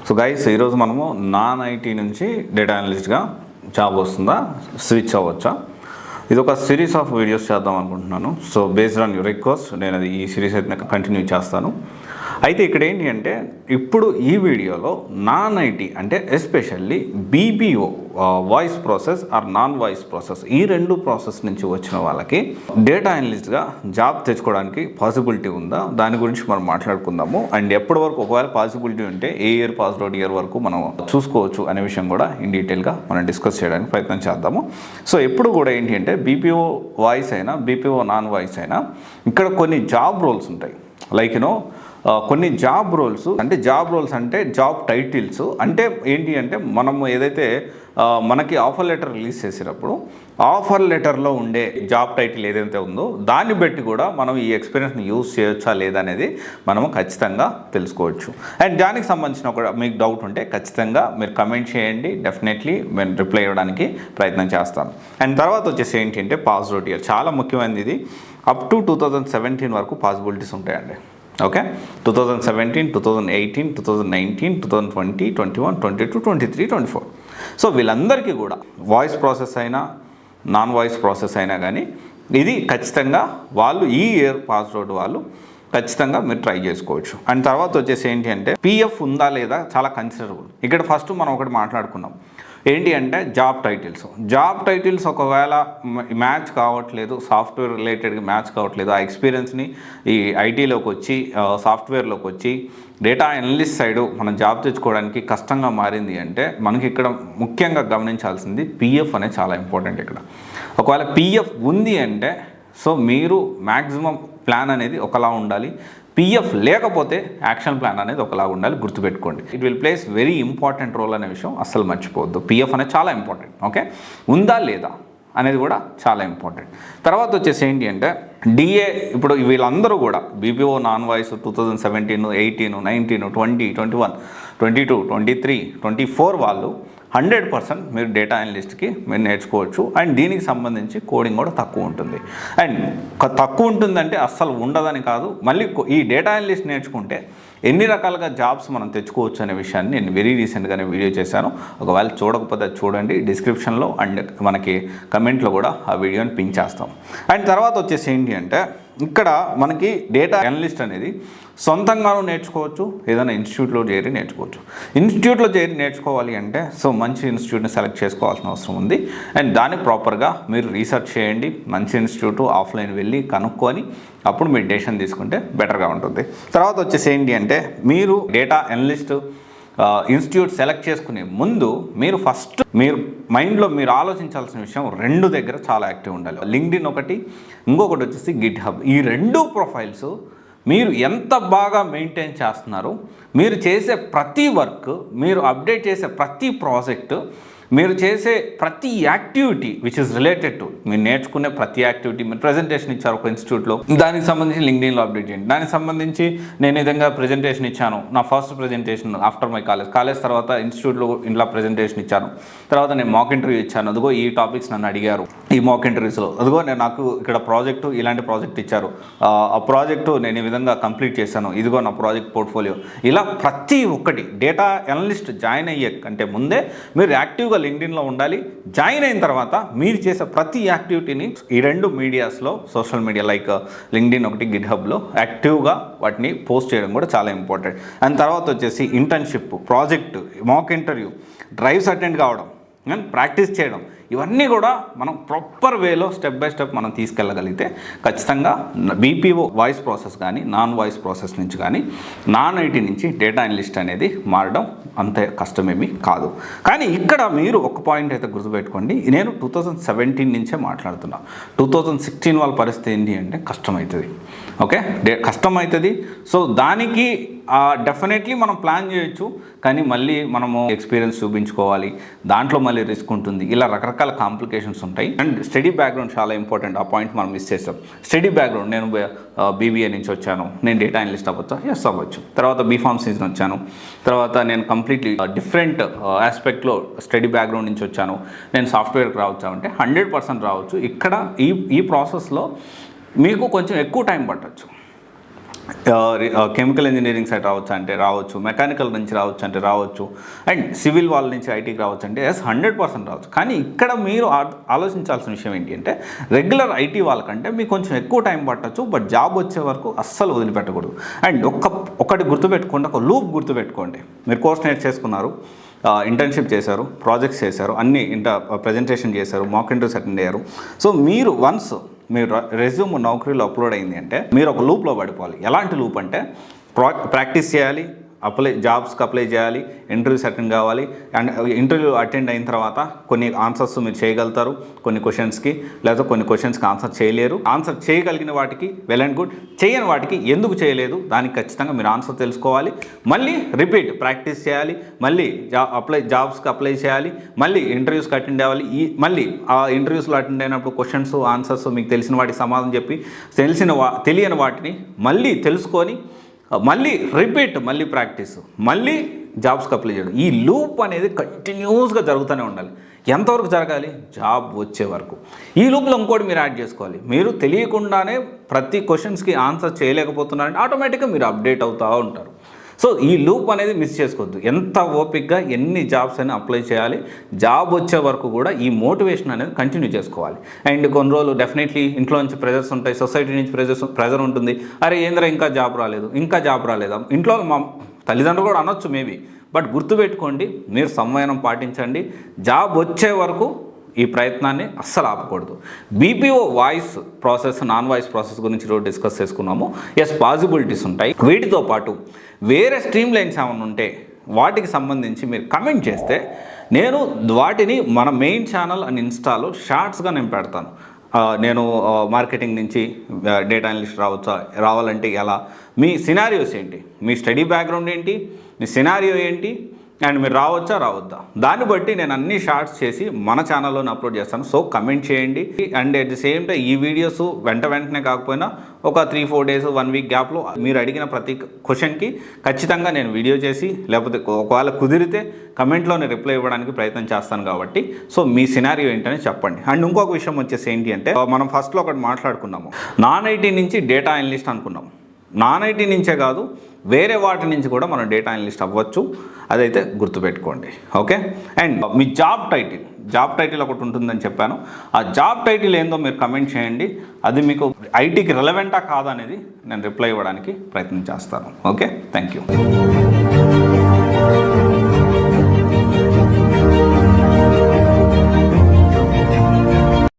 So guys ఈరోజు మనము non IT నుంచి డేటా అనలిస్ట్గా జాబ్ వస్తుందా, స్విచ్ అవ్వచ్చా, ఇది ఒక సిరీస్ ఆఫ్ వీడియోస్ చేద్దాం అనుకుంటున్నాను. So based on your request నేను అది ఈ సిరీస్ అయితే కంటిన్యూ చేస్తాను. అయితే ఇక్కడ ఏంటి అంటే ఇప్పుడు ఈ వీడియోలో నాన్ ఐటీ అంటే especially BPO voice process or non voice process ఈ రెండు ప్రాసెస్ నుంచి వచ్చిన వాళ్ళకి డేటా అనలిస్ట్గా జాబ్ తెచ్చుకోవడానికి పాసిబిలిటీ ఉందా, దాని గురించి మనం మాట్లాడుకుందాము. అండ్ ఎప్పటి వరకు ఒకవేళ పాసిబిలిటీ ఉంటే ఏ ఇయర్ పాస్డ్ అవుట్ ఇయర్ వరకు మనం చూసుకోవచ్చు అనే విషయం కూడా ఇన్ డీటెయిల్గా మనం డిస్కస్ చేయడానికి ప్రయత్నం చేద్దాము. సో ఎప్పుడు కూడా ఏంటి అంటే బీపీఓ వాయిస్ అయినా బీపీఓ నాన్ వాయిస్ అయినా ఇక్కడ కొన్ని జాబ్ రోల్స్ ఉంటాయి. లైక్ కొన్ని జాబ్ రోల్స్ అంటే జాబ్ టైటిల్స్ అంటే ఏంటి అంటే మనం ఏదైతే మనకి ఆఫర్ లెటర్ రిలీజ్ చేసేటప్పుడు ఆఫర్ లెటర్లో ఉండే జాబ్ టైటిల్ ఏదైతే ఉందో దాన్ని బట్టి కూడా మనం ఈ ఎక్స్పీరియన్స్ని యూజ్ చేయొచ్చా లేదా అనేది మనము ఖచ్చితంగా తెలుసుకోవచ్చు. అండ్ దానికి సంబంధించిన ఒక మీకు డౌట్ ఉంటే ఖచ్చితంగా మీరు కమెంట్ చేయండి, డెఫినెట్లీ మేము రిప్లై ఇవ్వడానికి ప్రయత్నం చేస్తాను. అండ్ తర్వాత వచ్చేసి ఏంటి అంటే పాస్డ్ అవుట్ ఇయర్ చాలా ముఖ్యమైనది. ఇది అప్ టు 2017 వరకు పాసిబిలిటీస్ ఉంటాయండి. ఓకే, 2017, 2018, 2019, 2020, 21, 22, 23, 24. సో వీళ్ళందరికీ కూడా వాయిస్ ప్రాసెస్ అయినా నాన్ వాయిస్ ప్రాసెస్ అయినా కానీ ఇది ఖచ్చితంగా వాళ్ళు ఈ ఇయర్ పాస్డ్ అవుట్ వాళ్ళు ఖచ్చితంగా మీరు ట్రై చేసుకోవచ్చు. అండ్ తర్వాత వచ్చేసి ఏంటి అంటే పిఎఫ్ ఉందా లేదా చాలా కన్సిడరబుల్. ఇక్కడ ఫస్ట్ మనం ఒకటి మాట్లాడుకున్నాం ఏంటి అంటే జాబ్ టైటిల్స్ ఒకవేళ మ్యాచ్ కావట్లేదు, సాఫ్ట్వేర్ రిలేటెడ్గా మ్యాచ్ కావట్లేదు, ఆ ఎక్స్పీరియన్స్ని ఈ ఐటీలోకి వచ్చి సాఫ్ట్వేర్లోకి వచ్చి డేటా అనలిస్ట్ సైడు మనం జాబ్ తెచ్చుకోవడానికి కష్టంగా మారింది అంటే మనకి ఇక్కడ ముఖ్యంగా గమనించాల్సింది పిఎఫ్ అనేది చాలా ఇంపార్టెంట్. ఇక్కడ ఒకవేళ పిఎఫ్ ఉంది అంటే సో మీరు మ్యాక్సిమం ప్లాన్ అనేది ఒకలా ఉండాలి, పిఎఫ్ లేకపోతే యాక్షన్ ప్లాన్ అనేది ఒకలా ఉండాలి, గుర్తుపెట్టుకోండి. It will plays very important role అనే విషయం అస్సలు మర్చిపోవద్దు. పిఎఫ్ అనేది చాలా ఇంపార్టెంట్. ఓకే, ఉందా లేదా అనేది కూడా చాలా ఇంపార్టెంట్. తర్వాత వచ్చేసి ఏంటి అంటే డిఏ. ఇప్పుడు వీళ్ళందరూ కూడా బీపీఓ నాన్ వాయిస్ 2017, 18, 19, 20, 21, 22, 23, 24 వాళ్ళు 100% మీరు డేటా అనలిస్ట్కి మీరు నేర్చుకోవచ్చు. అండ్ దీనికి సంబంధించి కోడింగ్ కూడా తక్కువ ఉంటుంది. అండ్ తక్కువ ఉంటుందంటే అస్సలు ఉండదని కాదు, మళ్ళీ ఈ డేటా అనలిస్ట్ నేర్చుకుంటే ఎన్ని రకాలుగా జాబ్స్ మనం తెచ్చుకోవచ్చు అనే విషయాన్ని నేను వెరీ రీసెంట్గానే వీడియో చేశాను. ఒకవేళ చూడకపోతే చూడండి, డిస్క్రిప్షన్లో అండ్ మనకి కమెంట్లో కూడా ఆ వీడియోని పింక్ చేస్తాం. అండ్ తర్వాత వచ్చేసి ఏంటి అంటే ఇక్కడ మనకి డేటా అనలిస్ట్ అనేది సొంతంగానూ నేర్చుకోవచ్చు, ఏదైనా ఇన్స్టిట్యూట్లో చేరి నేర్చుకోవచ్చు. ఇన్స్టిట్యూట్లో చేరి నేర్చుకోవాలి అంటే సో మంచి ఇన్స్టిట్యూట్ని సెలెక్ట్ చేసుకోవాల్సిన అవసరం ఉంది. అండ్ దాన్ని ప్రాపర్గా మీరు రీసెర్చ్ చేయండి, మంచి ఇన్స్టిట్యూట్ ఆఫ్లైన్ వెళ్ళి కనుక్కొని అప్పుడు మీరు డెసిషన్ తీసుకుంటే బెటర్గా ఉంటుంది. తర్వాత వచ్చేసి ఏంటి అంటే మీరు డేటా అనలిస్ట్ ఇన్స్టిట్యూట్ సెలెక్ట్ చేసుకునే ముందు మీరు ఫస్ట్ మీరు మైండ్లో మీరు ఆలోచించాల్సిన విషయం రెండు దగ్గర చాలా యాక్టివ్ ఉండాలి. లింక్డ్ఇన్ ఒకటి, ఇంకొకటి వచ్చేసి గిట్హబ్. ఈ రెండు ప్రొఫైల్స్ మీరు ఎంత బాగా మెయింటైన్ చేస్తున్నారు, మీరు చేసే ప్రతి వర్క్, మీరు అప్డేట్ చేసే ప్రతి ప్రాజెక్టు, మీరు చేసే ప్రతి activity which is related to మీరు నేర్చుకునే ప్రతి యాక్టివిటీ, మీరు ప్రజెంటేషన్ ఇచ్చారు ఒక ఇన్స్టిట్యూట్లో, దానికి సంబంధించి లింక్డ్ఇన్లో అప్డేట్ చేయండి. దానికి సంబంధించి నేను ఈ విధంగా ప్రజెంటేషన్ ఇచ్చాను, నా first presentation after my college తర్వాత ఇన్స్టిట్యూట్లో ఇంట్లో ప్రజెంటేషన్ ఇచ్చాను, తర్వాత నేను మాక్ ఇంటర్వ్యూ ఇచ్చాను, అదిగో ఈ టాపిక్స్ నన్ను అడిగారు ఈ మాక్ ఇంటర్వ్యూస్లో, అదిగో నాకు ఇక్కడ ప్రాజెక్టు ఇలాంటి ప్రాజెక్ట్ ఇచ్చారు, ఆ ప్రాజెక్టు నేను ఈ విధంగా కంప్లీట్ చేశాను, ఇదిగో నా ప్రాజెక్ట్ పోర్ట్ఫోలియో. ఇలా ప్రతి ఒక్కటి డేటా అనలిస్ట్ జాయిన్ అయ్యే కంటే ముందే మీరు యాక్టివ్గా లింక్డ్ఇన్లో ఉండాలి. జాయిన్ అయిన తర్వాత మీరు చేసే ప్రతి యాక్టివిటీని ఈ రెండు మీడియాస్లో, సోషల్ మీడియా లైక్ లింక్డ్ఇన్ ఒకటి, గిట్హబ్లో యాక్టివ్గా వాటిని పోస్ట్ చేయడం కూడా చాలా ఇంపార్టెంట్. అండ్ తర్వాత వచ్చేసి internship, project, mock interview, drives attend కావడం, ప్రాక్టీస్ చేయడం, ఇవన్నీ కూడా మనం ప్రాపర్ వేలో స్టెప్ బై స్టెప్ మనం తీసుకెళ్ళగలిగితే ఖచ్చితంగా బీపీఓ వాయిస్ ప్రాసెస్ కానీ నాన్ వాయిస్ ప్రాసెస్ నుంచి కానీ నాన్ ఐటీ నుంచి డేటా అనలిస్ట్ అనేది మారడం అంతే కష్టమేమీ కాదు. కానీ ఇక్కడ మీరు ఒక పాయింట్ అయితే గుర్తుపెట్టుకోండి, నేను 2017 నుంచే మాట్లాడుతున్నాను. 2016 వాళ్ళ పరిస్థితి ఏంటి అంటే కష్టమవుతుంది. ఓకే, కష్టమవుతుంది. సో దానికి డెఫినెట్లీ మనం ప్లాన్ చేయొచ్చు, కానీ మళ్ళీ మనము ఎక్స్పీరియన్స్ చూపించుకోవాలి, దాంట్లో మళ్ళీ రిస్క్ ఉంటుంది, ఇలా రకరకాల కాంప్లికేషన్స్ ఉంటాయి. అండ్ స్టడీ బ్యాక్గ్రౌండ్ చాలా ఇంపార్టెంట్. ఆ పాయింట్ మనం మిస్ చేస్తాం. స్టడీ బ్యాక్గ్రౌండ్, నేను బీబీఏ నుంచి వచ్చాను, నేను డేటా అనలిస్ట్ అవ్వచ్చా? ఎస్ అవ్వచ్చు. తర్వాత బీఫార్మసీ నుంచి వచ్చాను, తర్వాత నేను కంప్లీట్లీ డిఫరెంట్ ఆస్పెక్ట్లో స్టడీ బ్యాక్గ్రౌండ్ నుంచి వచ్చాను, నేను సాఫ్ట్వేర్కి రావచ్చా అంటే 100% రావచ్చు. ఇక్కడ ఈ ప్రాసెస్లో మీకు కొంచెం ఎక్కువ టైం పట్టచ్చు. కెమికల్ ఇంజనీరింగ్ సైడ్ రావచ్చు అంటే రావచ్చు, మెకానికల్ నుంచి రావచ్చు అంటే రావచ్చు, అండ్ సివిల్ వాళ్ళ నుంచి ఐటీకి రావచ్చు అంటే 100% రావచ్చు. కానీ ఇక్కడ మీరు ఆలోచించాల్సిన విషయం ఏంటి అంటే రెగ్యులర్ ఐటీ వాళ్ళకంటే మీకు కొంచెం ఎక్కువ టైం పట్టచ్చు, బట్ జాబ్ వచ్చే వరకు అస్సలు వదిలిపెట్టకూడదు. అండ్ ఒకటి గుర్తుపెట్టుకోండి, ఒక లూప్ గుర్తుపెట్టుకోండి. మీరు కోర్స్ నేర్చేసుకున్నారు, ఇంటర్న్షిప్ చేశారు, ప్రాజెక్ట్స్ చేశారు, అన్నీ ప్రజెంటేషన్ చేశారు, మాక్ ఇంటర్వ్యూస్ అటెండ్ అయ్యారు. సో మీరు వన్స్ మీరు రెజ్యూమ్ నౌకరీలో అప్లోడ్ అయింది అంటే మీరు ఒక లూప్లో పడిపోవాలి. ఎలాంటి లూప్ అంటే ప్రాక్టీస్ చేయాలి, జాబ్స్కి అప్లై చేయాలి, ఇంటర్వ్యూస్ అటెండ్ కావాలి, అండ్ ఇంటర్వ్యూ అటెండ్ అయిన తర్వాత కొన్ని ఆన్సర్స్ మీరు చేయగలుగుతారు కొన్ని క్వశ్చన్స్కి, లేదా కొన్ని క్వశ్చన్స్కి ఆన్సర్ చేయలేరు. ఆన్సర్ చేయగలిగిన వాటికి వెల్ అండ్ గుడ్, చేయని వాటికి ఎందుకు చేయలేదు దానికి ఖచ్చితంగా మీరు ఆన్సర్ తెలుసుకోవాలి. మళ్ళీ రిపీట్ ప్రాక్టీస్ చేయాలి, మళ్ళీ జాబ్స్కి అప్లై చేయాలి, మళ్ళీ ఇంటర్వ్యూస్కి అటెండ్ అవ్వాలి. మళ్ళీ ఆ ఇంటర్వ్యూస్లో అటెండ్ అయినప్పుడు క్వశ్చన్స్ ఆన్సర్స్ మీకు తెలిసిన వాటికి సమాధానం చెప్పి తెలియని వాటిని మళ్ళీ తెలుసుకొని మళ్ళీ రిపీట్, మళ్ళీ ప్రాక్టీస్, మళ్ళీ జాబ్స్కి అప్లై చేయడం. ఈ లూప్ అనేది కంటిన్యూస్గా జరుగుతూనే ఉండాలి. ఎంతవరకు జరగాలి? జాబ్ వచ్చే వరకు. ఈ లూప్లో ఇంకోటి మీరు యాడ్ చేసుకోవాలి. మీరు తెలియకుండానే ప్రతి క్వశ్చన్స్కి ఆన్సర్ చేయలేకపోతున్నారంటే ఆటోమేటిక్గా మీరు అప్డేట్ అవుతూ ఉంటారు. సో ఈ లూప్ అనేది మిస్ చేసుకోవద్దు. ఎంత ఓపిక్గా ఎన్ని జాబ్స్ అయినా అప్లై చేయాలి. జాబ్ వచ్చే వరకు కూడా ఈ మోటివేషన్ అనేది కంటిన్యూ చేసుకోవాలి. అండ్ కొన్ని రోజులు డెఫినెట్లీ ఇంట్లో నుంచి ప్రెజర్స్ ఉంటాయి, సొసైటీ నుంచి ప్రెజర్ ఉంటుంది. అరే ఏంద్రా ఇంకా జాబ్ రాలేదా, ఇంట్లో మా తల్లిదండ్రులు కూడా అనొచ్చు మేబీ. బట్ గుర్తుపెట్టుకోండి, మీరు సంవయనం పాటించండి. జాబ్ వచ్చే వరకు ఈ ప్రయత్నాన్ని అస్సలు ఆపకూడదు. BPO voice process, non voice process గురించి ఈరోజు డిస్కస్ చేసుకున్నాము. ఎస్, పాసిబిలిటీస్ ఉంటాయి. వీటితో పాటు వేరే స్ట్రీమ్ లైన్స్ ఏమైనా ఉంటే వాటికి సంబంధించి మీరు కమెంట్ చేస్తే నేను వాటిని మన మెయిన్ ఛానల్ అండ్ ఇన్స్టాలో షార్ట్స్గా నేను పెడతాను. నేను మార్కెటింగ్ నుంచి డేటా అనలిస్ట్ రావాలంటే ఎలా, మీ సినారియోస్ ఏంటి, మీ స్టడీ బ్యాక్గ్రౌండ్ ఏంటి, మీ సినారియో ఏంటి, అండ్ మీరు రావద్దా, దాన్ని బట్టి నేను అన్ని షార్ట్స్ చేసి మన ఛానల్లోనే అప్లోడ్ చేస్తాను. సో కమెంట్ చేయండి. And at the same time ఈ వీడియోస్ వెంటనే కాకపోయినా ఒక 3-4 డేస్ 1 వీక్ గ్యాప్లో మీరు అడిగిన ప్రతి క్వశ్చన్కి ఖచ్చితంగా నేను వీడియో చేసి, లేకపోతే ఒకవేళ కుదిరితే కమెంట్లోనే రిప్లై ఇవ్వడానికి ప్రయత్నం చేస్తాను. కాబట్టి సో మీ సినారియో ఏంటని చెప్పండి. అండ్ ఇంకొక విషయం వచ్చేసి ఏంటి అంటే మనం ఫస్ట్లో ఒకటి మాట్లాడుకున్నాము, నాన్ ఐటీ నుంచి డేటా అనలిస్ట్ అనుకున్నాం. నాన్ ఐటీ నుంచే కాదు, వేరే వాటి నుంచి కూడా మనం డేటా అనలిస్ట్ అవ్వచ్చు. అదైతే గుర్తుపెట్టుకోండి. Okay. And me job title ఒకటి ఉంటుందని చెప్పాను. ఆ జాబ్ టైటిల్ ఏందో మీరు కమెంట్ చేయండి. అది మీకు ఐటీకి రెలవెంటా కాదా అనేది నేను రిప్లై ఇవ్వడానికి ప్రయత్నం చేస్తాను. Okay, thank you.